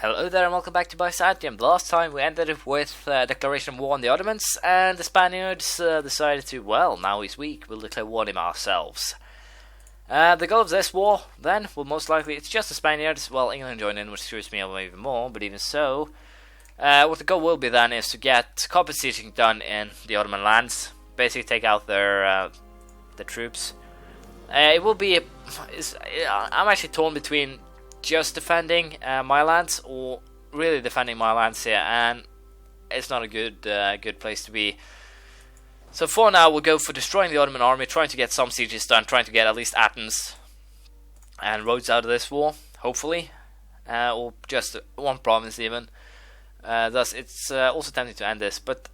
Hello there and welcome back to Basileus. Last time we ended it with declaration of war on the Ottomans, and the Spaniards decided to, well, now he's weak, we'll declare war on him ourselves. The goal of this war, then, will most likely, it's just the Spaniards. Well, England joined in, which screws me over even more, but even so, what the goal will be then is to get carpet sieging done in the Ottoman lands, basically take out their troops. It will be, I'm actually torn between just defending my lands or really defending my lands here, and it's not a good place to be. So for now we'll go for destroying the Ottoman army, trying to get some sieges done, trying to get at least Athens and Rhodes out of this war, hopefully, or just one province even. Thus it's also tempting to end this, but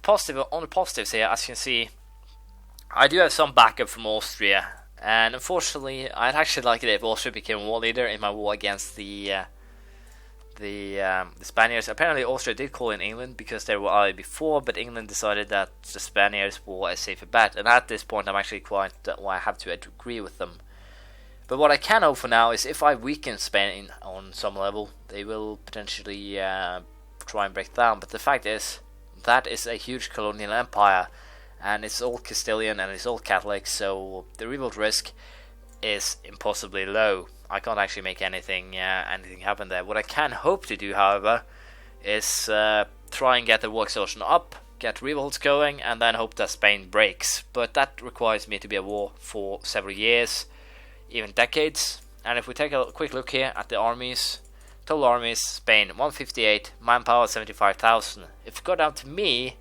on the positives here, as you can see, I do have some backup from Austria. And unfortunately, I'd actually like it if Austria became war leader in my war against the Spaniards. Apparently, Austria did call in England because they were allied before, but England decided that the Spaniards were a safer bet. And at this point, I'm actually quite I have to agree with them. But what I can hope for now is if I weaken Spain on some level, they will potentially try and break down. But the fact is, that is a huge colonial empire. And it's all Castilian and it's all Catholic, so the revolt risk is impossibly low. I can't actually make anything happen there. What I can hope to do, however, is try and get the war exhaustion up, get revolts going, and then hope that Spain breaks. But that requires me to be at war for several years, even decades. And if we take a quick look here at the armies, total armies, Spain 158, manpower 75,000. If you go down to me,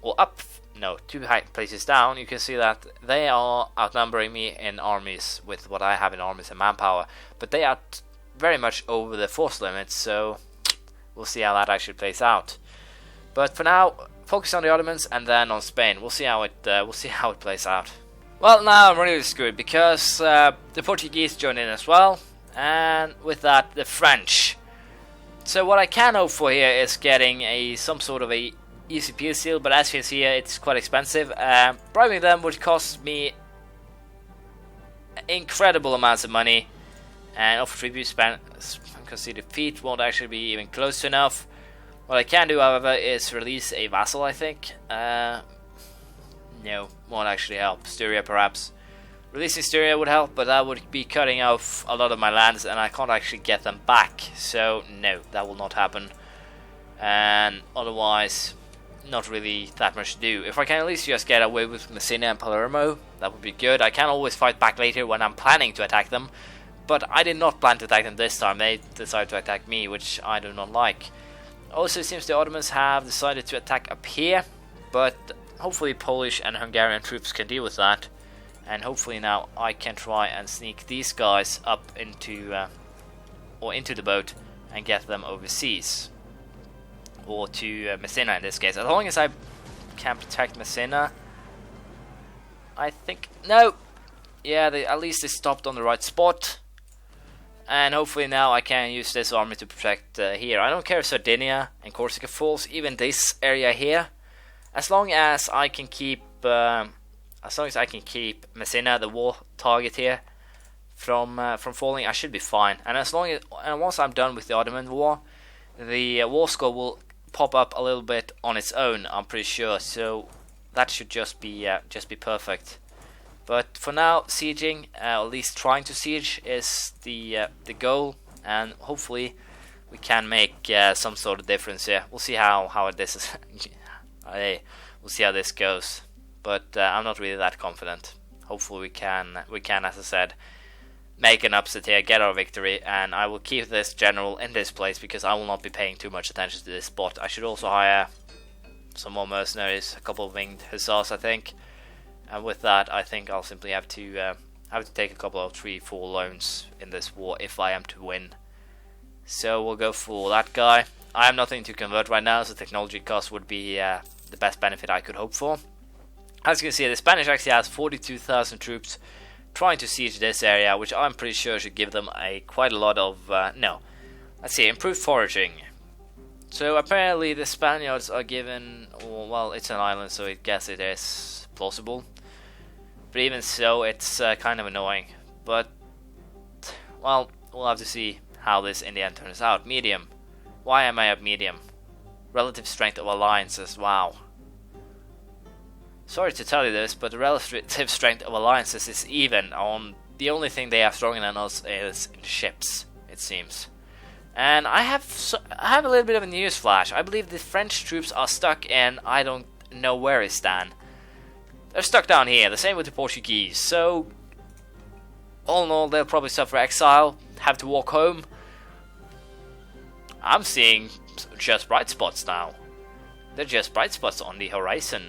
or up, no, 2 high places down, you can see that they are outnumbering me in armies with what I have in armies and manpower, but they are very much over the force limit, so we'll see how that actually plays out. But for now, focus on the Ottomans and then on Spain. We'll see how it plays out. Well, now I'm really screwed because the Portuguese join in as well, and with that the French. So what I can hope for here is getting some sort of a easy peace deal, but as you can see here, it's quite expensive. Bribing them would cost me incredible amounts of money, and offer tribute spent because the defeat won't actually be even close to enough. What I can do, however, is release a vassal, I think. No, won't actually help. Styria, perhaps. Releasing Styria would help, but that would be cutting off a lot of my lands, and I can't actually get them back. So, no, that will not happen. And otherwise, not really that much to do. If I can at least just get away with Messina and Palermo, that would be good. I can always fight back later when I'm planning to attack them, but I did not plan to attack them this time. They decided to attack me, which I do not like. Also, it seems the Ottomans have decided to attack up here, but hopefully Polish and Hungarian troops can deal with that, and hopefully now I can try and sneak these guys up into the boat and get them overseas. Or to Messina in this case. As long as I can protect Messina, I think. No! Yeah, at least they stopped on the right spot. And hopefully now I can use this army to protect here. I don't care if Sardinia and Corsica falls, even this area here. As long as I can keep Messina, the war target here, from falling, I should be fine. And once I'm done with the Ottoman war, the war score will pop up a little bit on its own, I'm pretty sure, so that should just be perfect. But for now, sieging, at least trying to siege, is the goal, and hopefully we can make some sort of difference here. We'll see how this is. We'll see how this goes, but I'm not really that confident. Hopefully we can, as I said, make an upset here, get our victory, and I will keep this general in this place because I will not be paying too much attention to this spot. I should also hire some more mercenaries, a couple of winged hussars, I think. And with that, I think I'll simply have to take a couple of 3-4 loans in this war if I am to win. So we'll go for that guy. I have nothing to convert right now, so technology cost would be the best benefit I could hope for. As you can see, the Spanish actually has 42,000 troops trying to siege this area, which I'm pretty sure should give them quite a lot of improved foraging. So apparently the Spaniards are given, well, it's an island, so I guess it is plausible. But even so, it's kind of annoying. But, well, we'll have to see how this in the end turns out. Medium. Why am I at medium? Relative strength of alliances. Wow. Sorry to tell you this, but the relative strength of alliances is even. On the only thing they have stronger than us is in ships, it seems. And I have a little bit of a news flash. I believe the French troops are stuck in I don't know where is stand. They're stuck down here. The same with the Portuguese. So all in all, they'll probably suffer exile, have to walk home. I'm seeing just bright spots now. They're just bright spots on the horizon.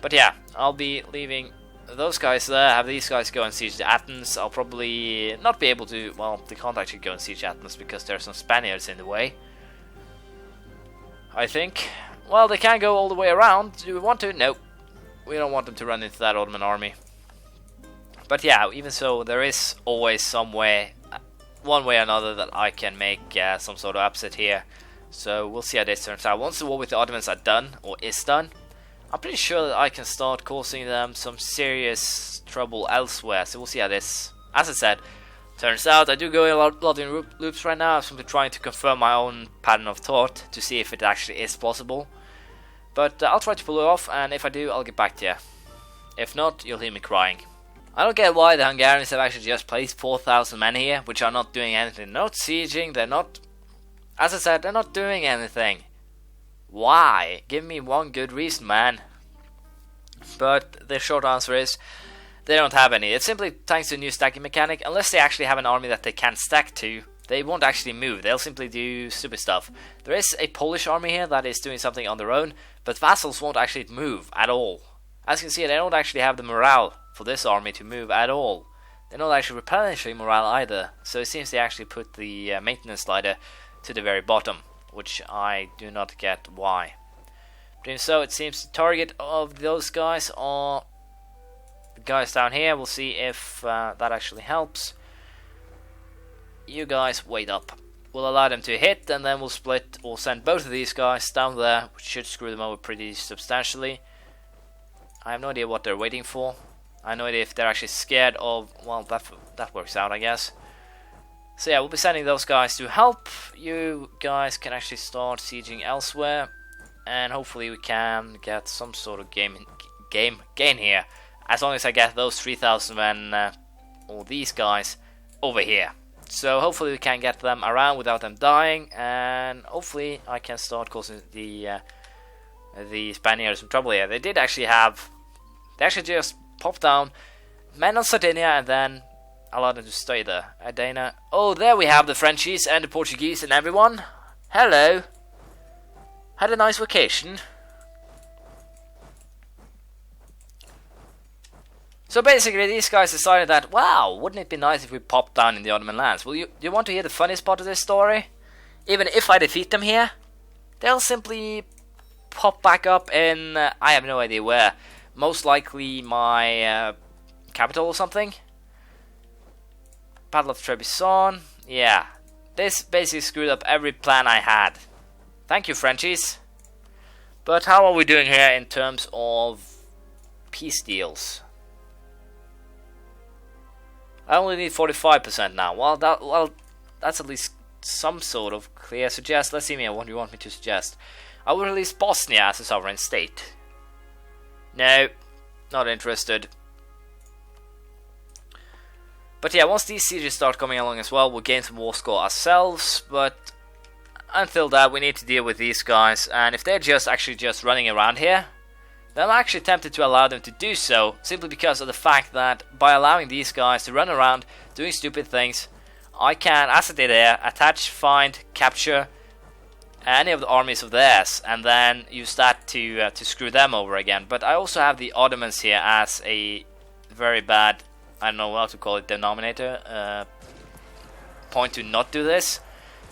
But yeah, I'll be leaving those guys there, have these guys go and siege Athens. I'll probably not be able to, well, they can't actually go and siege Athens because there are some Spaniards in the way, I think. Well, they can go all the way around. Do we want to? Nope. We don't want them to run into that Ottoman army. But yeah, even so, there is always some way, one way or another, that I can make some sort of upset here. So we'll see how this turns out. Once the war with the Ottomans are done, or is done, I'm pretty sure that I can start causing them some serious trouble elsewhere. So we'll see how this, as I said, turns out. I do go a lot in loops right now. I'm simply trying to confirm my own pattern of thought to see if it actually is possible. But I'll try to pull it off, and if I do, I'll get back to you. If not, you'll hear me crying. I don't get why the Hungarians have actually just placed 4,000 men here, which are not doing anything. They're not sieging, they're not, as I said, they're not doing anything. Why? Give me one good reason, man. But the short answer is, they don't have any. It's simply thanks to a new stacking mechanic. Unless they actually have an army that they can stack to, they won't actually move. They'll simply do stupid stuff. There is a Polish army here that is doing something on their own, but vassals won't actually move at all. As you can see, they don't actually have the morale for this army to move at all. They're not actually replenishing morale either. So it seems they actually put the maintenance slider to the very bottom, which I do not get why. But even so, it seems the target of those guys are the guys down here. We'll see if that actually helps. You guys wait up. We'll allow them to hit, and then we'll split. We'll send both of these guys down there, which should screw them over pretty substantially. I have no idea what they're waiting for. I have no idea if they're actually scared of, well, that works out, I guess. So yeah, we'll be sending those guys to help. You guys can actually start sieging elsewhere, and hopefully we can get some sort of game gain here, as long as I get those 3,000 men, or these guys, over here. So hopefully we can get them around without them dying, and hopefully I can start causing the Spaniards some trouble here. They actually just popped down men on Sardinia and then allowed them to stay there. Adana. Oh, there we have the Frenchies and the Portuguese and everyone. Hello. Had a nice vacation. So basically these guys decided that, wow, wouldn't it be nice if we popped down in the Ottoman lands? Do you want to hear the funniest part of this story? Even if I defeat them here, they'll simply pop back up in, I have no idea where. Most likely my capital or something. Battle of Trebizond. Yeah, this basically screwed up every plan I had. Thank you, Frenchies. But how are we doing here in terms of peace deals? I only need 45% now. Well, that's at least some sort of clear suggest. Let's see me. What do you want me to suggest? I will release Bosnia as a sovereign state. No, not interested. But yeah, once these sieges start coming along as well, we'll gain some war score ourselves. But until that, we need to deal with these guys. And if they're actually just running around here, then I'm actually tempted to allow them to do so, simply because of the fact that by allowing these guys to run around doing stupid things, I can, as I did there, attach, find, capture any of the armies of theirs, and then use that to screw them over again. But I also have the Ottomans here as a very bad, I don't know what to call it, denominator, point to not do this.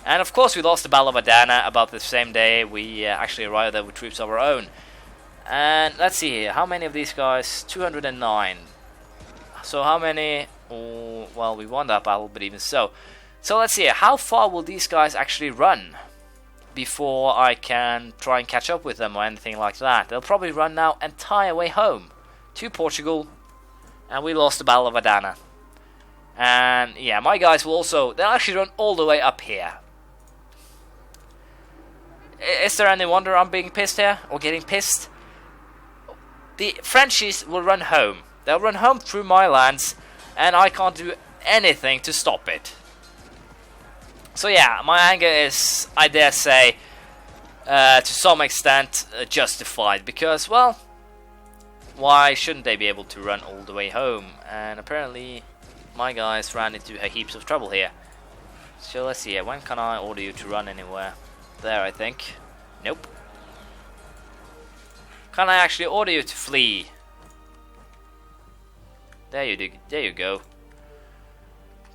And of course we lost the Battle of Adana about the same day we actually arrived there with troops of our own. And let's see here, how many of these guys? 209. So how many? Oh, well, we won that battle, but even so. So let's see here, how far will these guys actually run before I can try and catch up with them or anything like that? They'll probably run now entire way home to Portugal, and we lost the Battle of Adana. And yeah, my guys will also, they'll actually run all the way up here. Is there any wonder I'm being pissed here, or getting pissed? The Frenchies will run home. They'll run home through my lands, and I can't do anything to stop it. So yeah, my anger is, I dare say, to some extent justified, because, well, why shouldn't they be able to run all the way home? And apparently my guys ran into heaps of trouble here. So let's see here, when can I order you to run anywhere? There, I think. Nope. Can I actually order you to flee? There you go.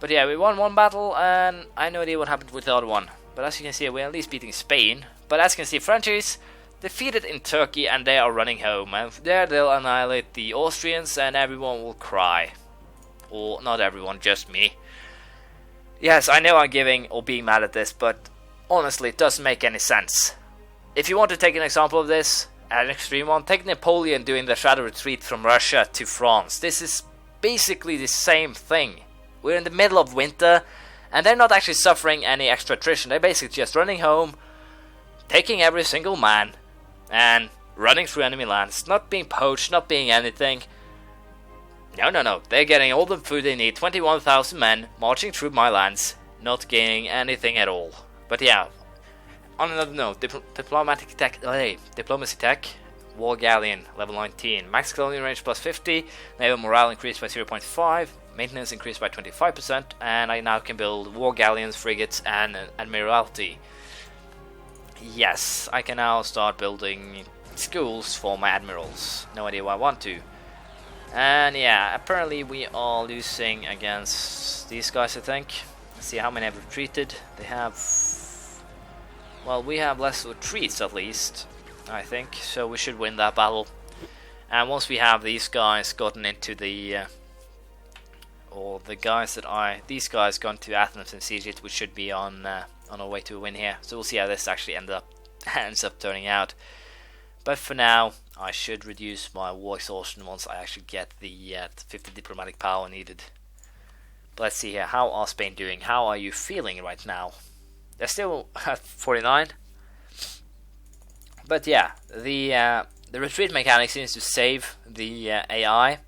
But yeah, we won one battle, and I have no idea what happened with the other one. But as you can see, we're at least beating Spain. But as you can see, Frenchies defeated in Turkey, and they are running home. And there they'll annihilate the Austrians, and everyone will cry. Or not everyone, just me. Yes, I know I'm giving or being mad at this, but honestly, it doesn't make any sense. If you want to take an example of this, an extreme one, take Napoleon doing the shadow retreat from Russia to France. This is basically the same thing. We're in the middle of winter, and they're not actually suffering any extra attrition. They're basically just running home, taking every single man, and running through enemy lands. Not being poached, not being anything. No. They're getting all the food they need. 21,000 men marching through my lands, not gaining anything at all. But yeah, on another note, diplomacy tech, War Galleon level 19, max colonial range plus 50, naval morale increased by 0.5, maintenance increased by 25%, and I now can build War Galleons, frigates, and Admiralty. Yes, I can now start building schools for my admirals. No idea why I want to. And yeah, apparently we are losing against these guys, I think. Let's see how many have retreated. They have... well, we have less retreats at least, I think. So we should win that battle. And once we have these guys gotten into the... these guys gone to Athens and siege it, we should be on our way to a win here. So we'll see how this actually ends up turning out. But for now, I should reduce my war exhaustion once I actually get the 50 diplomatic power needed. But let's see here, how are Spain doing? How are you feeling right now? They're still at 49. But yeah, the retreat mechanic seems to save the AI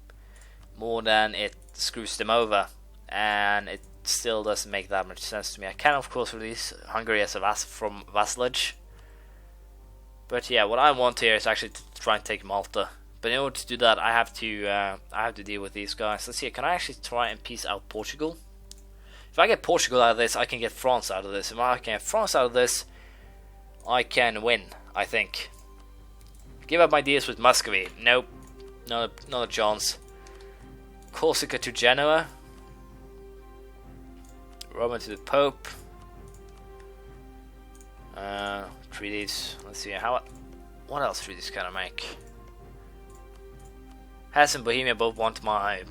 more than it screws them over, and it still doesn't make that much sense to me. I can of course release Hungary as a from vassalage, but yeah, what I want here is actually to try and take Malta. But in order to do that, I have to deal with these guys. Let's see, can I actually try and peace out Portugal? If I get Portugal out of this, I can get France out of this. If I can get France out of this, I can win, I think. Give up my deals with Muscovy. Nope, not a chance. Corsica to Genoa. Roma to the Pope. Treaties. Let's see what else treaties can I make? Hesse and Bohemia both want my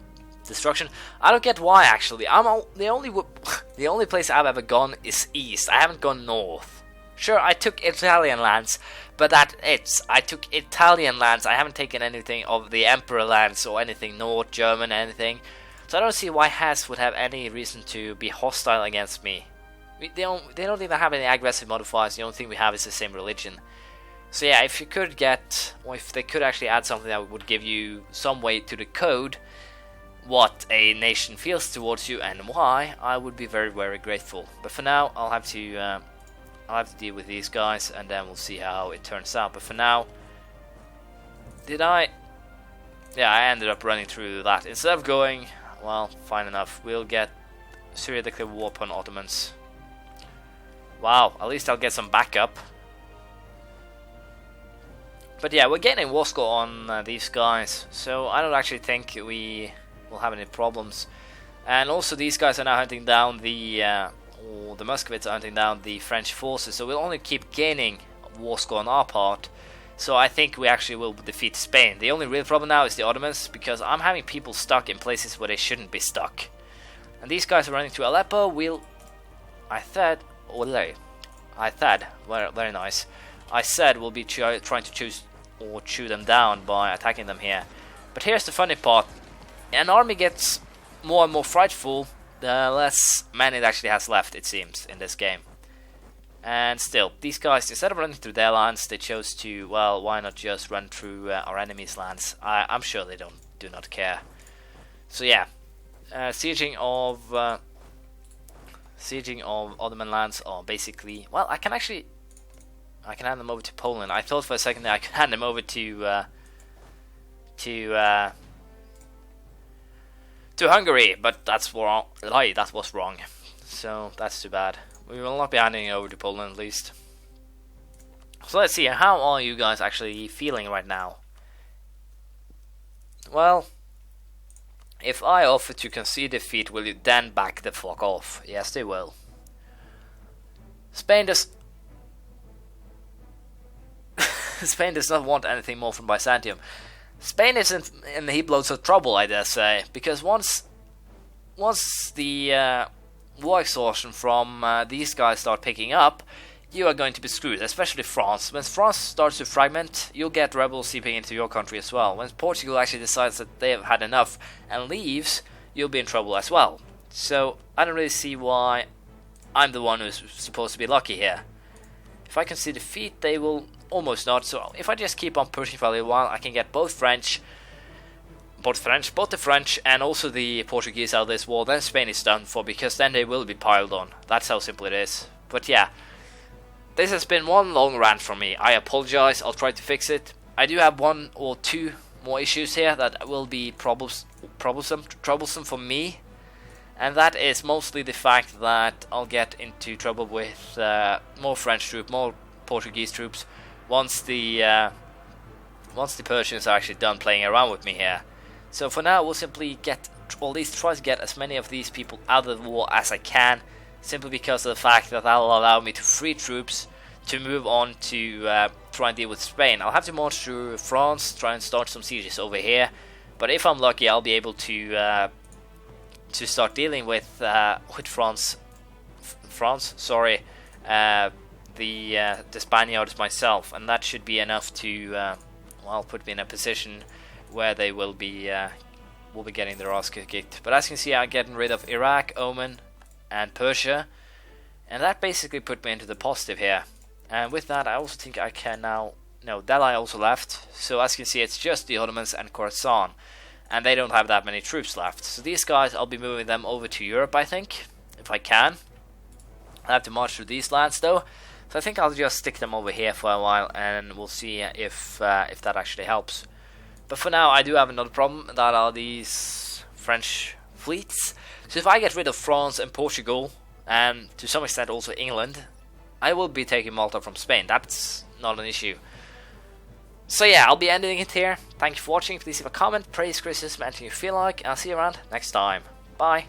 destruction. I don't get why actually. The only place I've ever gone is east. I haven't gone north. Sure, I took Italian lands, but I took Italian lands. I haven't taken anything of the Emperor lands or anything North German, anything. So I don't see why Hesse would have any reason to be hostile against me. They don't even have any aggressive modifiers. The only thing we have is the same religion. So yeah, if you could get, or if they could actually add something that would give you some way to decode what a nation feels towards you and why, I would be very, very grateful. But for now, I'll have to deal with these guys, and then we'll see how it turns out. But for now, I ended up running through that. Instead of going, well, fine enough, we'll get Syria declare war upon Ottomans. Wow, at least I'll get some backup. But yeah, we're getting a war score on these guys, so I don't actually think we will have any problems. And also these guys are now hunting down the Muscovites are hunting down the French forces, so we'll only keep gaining war score on our part. So I think we actually will defeat Spain. The only real problem now is the Ottomans, because I'm having people stuck in places where they shouldn't be stuck. And these guys are running to Aleppo. Very nice. I said we'll be trying to chew them down by attacking them here. But here's the funny part. An army gets more and more frightful, the less men it actually has left, it seems, in this game. And still, these guys, instead of running through their lands, they chose to, well, why not just run through our enemies' lands? I'm sure they do not care. So yeah, sieging of Ottoman lands are basically, well, I can hand them over to Poland. I thought for a second that I could hand them over to Hungary, but that's wrong. That was wrong. So that's too bad. We will not be handing it over to Poland, at least. So let's see, how are you guys actually feeling right now? Well, if I offer to concede defeat, will you then back the fuck off? Yes, they will. Spain does not want anything more from Byzantium. Spain is in heaploads of trouble, I dare say, because once the war exhaustion from these guys start picking up, you are going to be screwed, especially France. When France starts to fragment, you'll get rebels seeping into your country as well. When Portugal actually decides that they have had enough and leaves, you'll be in trouble as well. So I don't really see why I'm the one who's supposed to be lucky here. If I can see defeat, they will almost not. So if I just keep on pushing for a little while, I can get both the French and also the Portuguese out of this war. Then Spain is done for, because then they will be piled on. That's how simple it is. But yeah, this has been one long rant from me. I apologize. I'll try to fix it. I do have one or two more issues here that will be troublesome for me, and that is mostly the fact that I'll get into trouble with more French troops, more Portuguese troops, once the Persians are actually done playing around with me here. So for now, we'll simply at least try to get as many of these people out of the war as I can, simply because of the fact that that'll allow me to free troops to move on to try and deal with Spain. I'll have to march through France, try and start some sieges over here, but if I'm lucky, I'll be able to start dealing with France, the Spaniards myself, and that should be enough to put me in a position where they will be getting their ass kicked. But as you can see, I'm getting rid of Iraq, Oman, and Persia, and that basically put me into the positive here. And with that, I also think I can now... No, Delhi also left, so as you can see, it's just the Ottomans and Khorasan, and they don't have that many troops left. So these guys, I'll be moving them over to Europe, I think, if I can. I have to march through these lands though, so I think I'll just stick them over here for a while, and we'll see if that actually helps. But for now, I do have another problem, that are these French fleets. So if I get rid of France and Portugal, and to some extent also England, I will be taking Malta from Spain. That's not an issue. So yeah, I'll be ending it here. Thank you for watching. Please leave a comment, praise, criticism, anything you feel like. I'll see you around next time. Bye.